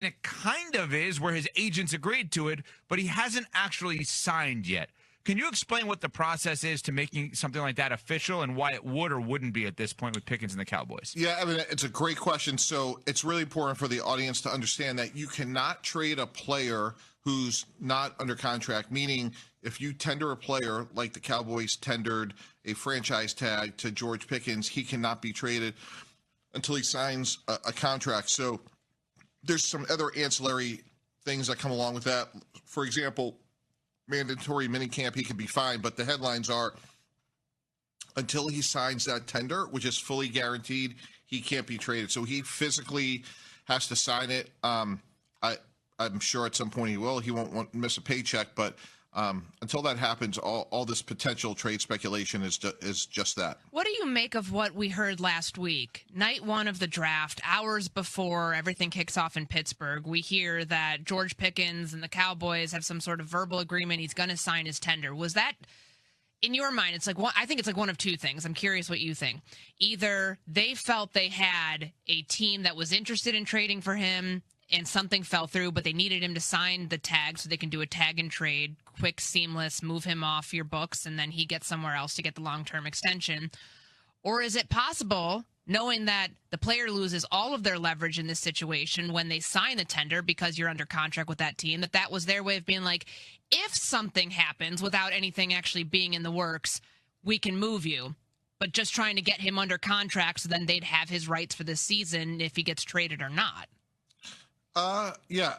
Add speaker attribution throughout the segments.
Speaker 1: And it kind of is where his agents agreed to it, but he hasn't actually signed yet. Can you explain what the process is to making something like that official and why it would or wouldn't be at this point with Pickens and the Cowboys?
Speaker 2: Yeah, I mean, it's a great question. So it's really important for the audience to understand that you cannot trade a player who's not under contract, meaning if you tender a player like the Cowboys tendered a franchise tag to George Pickens, he cannot be traded until he signs a contract. So there's some other ancillary things that come along with that. For example, mandatory minicamp, he can be fine, but the headlines are until he signs that tender, which is fully guaranteed, he can't be traded. So he physically has to sign it. I'm sure at some point he will. He won't miss a paycheck, but until that happens, all this potential trade speculation is just that.
Speaker 3: What do you make of what we heard last week? Night one of the draft, hours before everything kicks off in Pittsburgh, we hear that George Pickens and the Cowboys have some sort of verbal agreement. He's going to sign his tender. Was that, in your mind, it's like I think it's like one of two things. I'm curious what you think. Either they felt they had a team that was interested in trading for him and something fell through, but they needed him to sign the tag so they can do a tag and trade, quick, seamless, move him off your books, and then he gets somewhere else to get the long-term extension. Or is it possible, knowing that the player loses all of their leverage in this situation when they sign the tender because you're under contract with that team, that was their way of being like, if something happens without anything actually being in the works, we can move you. But just trying to get him under contract so then they'd have his rights for this season if he gets traded or not.
Speaker 2: Yeah.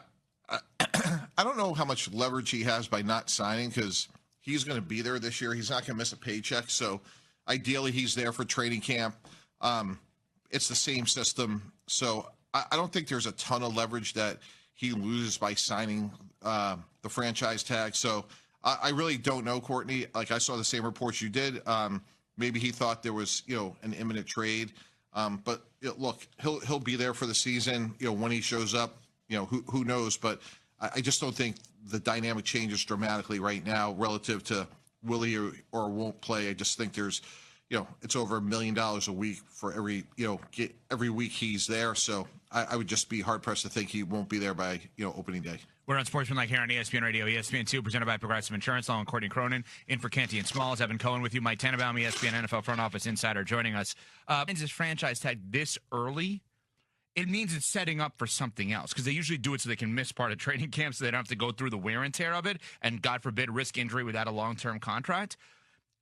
Speaker 2: I don't know how much leverage he has by not signing because he's going to be there this year. He's not going to miss a paycheck. So ideally he's there for training camp. It's the same system. So I don't think there's a ton of leverage that he loses by signing the franchise tag. So I really don't know, Courtney. Like I saw the same reports you did. Maybe he thought there was, an imminent trade. But look, he'll be there for the season. When he shows up, who knows? But I just don't think the dynamic changes dramatically right now relative to will he or won't play. I just think there's, it's over $1 million a week for every week he's there. So I would just be hard pressed to think he won't be there by, opening day.
Speaker 1: We're on Sportsmanlike here on ESPN Radio, ESPN2, presented by Progressive Insurance. Along with Courtney Cronin, in for Canty and Smalls. Evan Cohen with you. Mike Tannenbaum, ESPN NFL front office insider, joining us. His franchise tag this early, it means it's setting up for something else because they usually do it so they can miss part of training camp so they don't have to go through the wear and tear of it and, God forbid, risk injury without a long-term contract.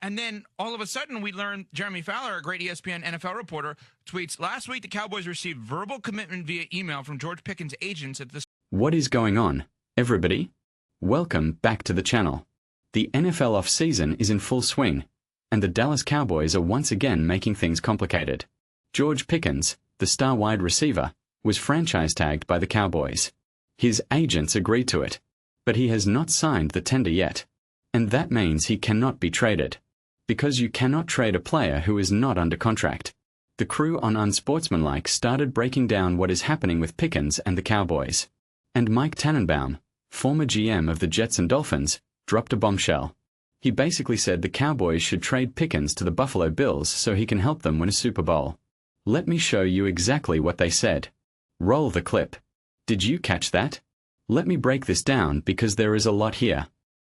Speaker 1: And then all of a sudden we learn Jeremy Fowler, a great ESPN NFL reporter, tweets, last week the Cowboys received verbal commitment via email from George Pickens' agents at the...
Speaker 4: What is going on, everybody? Welcome back to the channel. The NFL off-season is in full swing, and the Dallas Cowboys are once again making things complicated. George Pickens, the star wide receiver, was franchise tagged by the Cowboys. His agents agreed to it, but he has not signed the tender yet. And that means he cannot be traded. Because you cannot trade a player who is not under contract. The crew on Unsportsmanlike started breaking down what is happening with Pickens and the Cowboys. And Mike Tannenbaum, former GM of the Jets and Dolphins, dropped a bombshell. He basically said the Cowboys should trade Pickens to the Buffalo Bills so he can help them win a Super Bowl. Let me show you exactly what they said. Roll the clip. Did you catch that? Let me break this down because there is a lot here.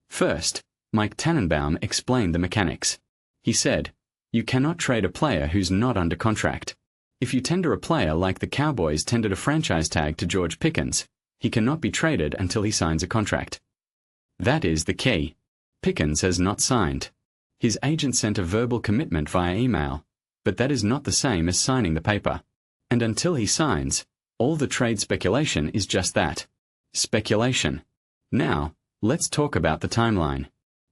Speaker 4: First, Mike Tannenbaum explained the mechanics. He said, you cannot trade a player who's not under contract. If you tender a player like the Cowboys tendered a franchise tag to George Pickens, he cannot be traded until he signs a contract. That is the key. Pickens has not signed. His agent sent a verbal commitment via email, but that is not the same as signing the paper. And until he signs, all the trade speculation is just that. Speculation. Now, let's talk about the timeline.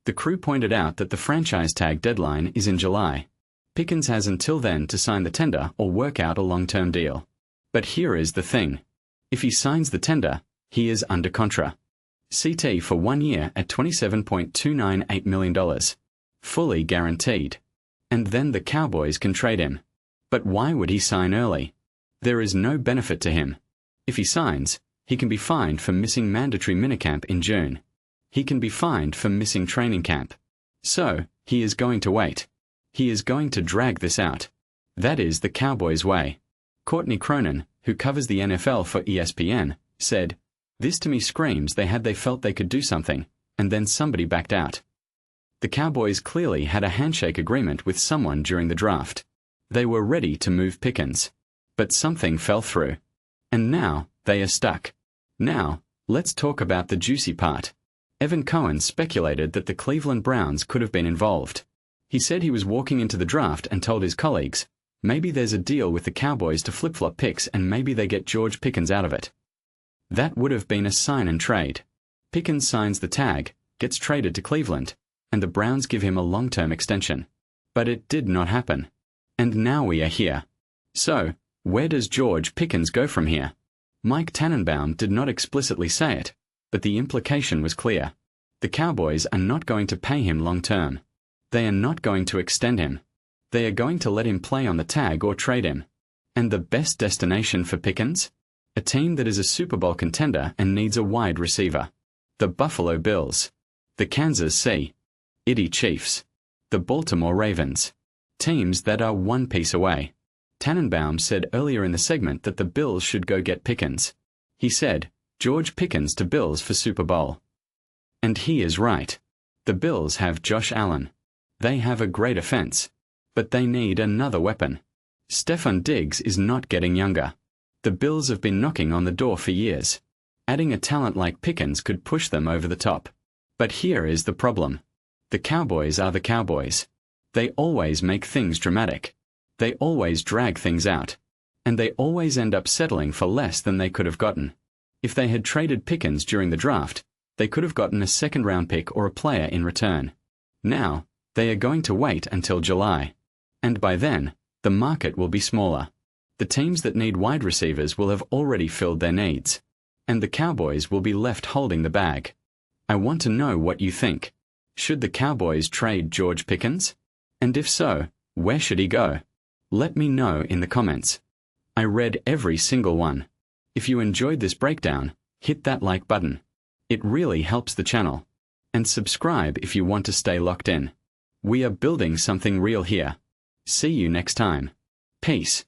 Speaker 4: The crew pointed out that the franchise tag deadline is in July. Pickens has until then to sign the tender or work out a long-term deal. But here is the thing. If he signs the tender, he is under contra. CT for 1 year at $27.298 million. Fully guaranteed. And then the Cowboys can trade him. But why would he sign early? There is no benefit to him. If he signs, he can be fined for missing mandatory minicamp in June. He can be fined for missing training camp. So, he is going to wait. He is going to drag this out. That is the Cowboys' way. Courtney Cronin, who covers the NFL for ESPN, said, "This to me screams they felt they could do something, and then somebody backed out." The Cowboys clearly had a handshake agreement with someone during the draft. They were ready to move Pickens. But something fell through. And now they are stuck. Now, let's talk about the juicy part. Evan Cohen speculated that the Cleveland Browns could have been involved. He said he was walking into the draft and told his colleagues, maybe there's a deal with the Cowboys to flip-flop picks and maybe they get George Pickens out of it. That would have been a sign and trade. Pickens signs the tag, gets traded to Cleveland, and the Browns give him a long-term extension. But it did not happen. And now we are here. So, where does George Pickens go from here? Mike Tannenbaum did not explicitly say it, but the implication was clear. The Cowboys are not going to pay him long-term. They are not going to extend him. They are going to let him play on the tag or trade him. And the best destination for Pickens? A team that is a Super Bowl contender and needs a wide receiver. The Buffalo Bills. The Kansas City Chiefs. The Baltimore Ravens. Teams that are one piece away. Tannenbaum said earlier in the segment that the Bills should go get Pickens. He said, George Pickens to Bills for Super Bowl. And he is right. The Bills have Josh Allen. They have a great offense. But they need another weapon. Stephon Diggs is not getting younger. The Bills have been knocking on the door for years. Adding a talent like Pickens could push them over the top. But here is the problem. The Cowboys are the Cowboys. They always make things dramatic. They always drag things out. And they always end up settling for less than they could have gotten. If they had traded Pickens during the draft, they could have gotten a second-round pick or a player in return. Now, they are going to wait until July. And by then, the market will be smaller. The teams that need wide receivers will have already filled their needs. And the Cowboys will be left holding the bag. I want to know what you think. Should the Cowboys trade George Pickens? And if so, where should he go? Let me know in the comments. I read every single one. If you enjoyed this breakdown, hit that like button. It really helps the channel. And subscribe if you want to stay locked in. We are building something real here. See you next time. Peace.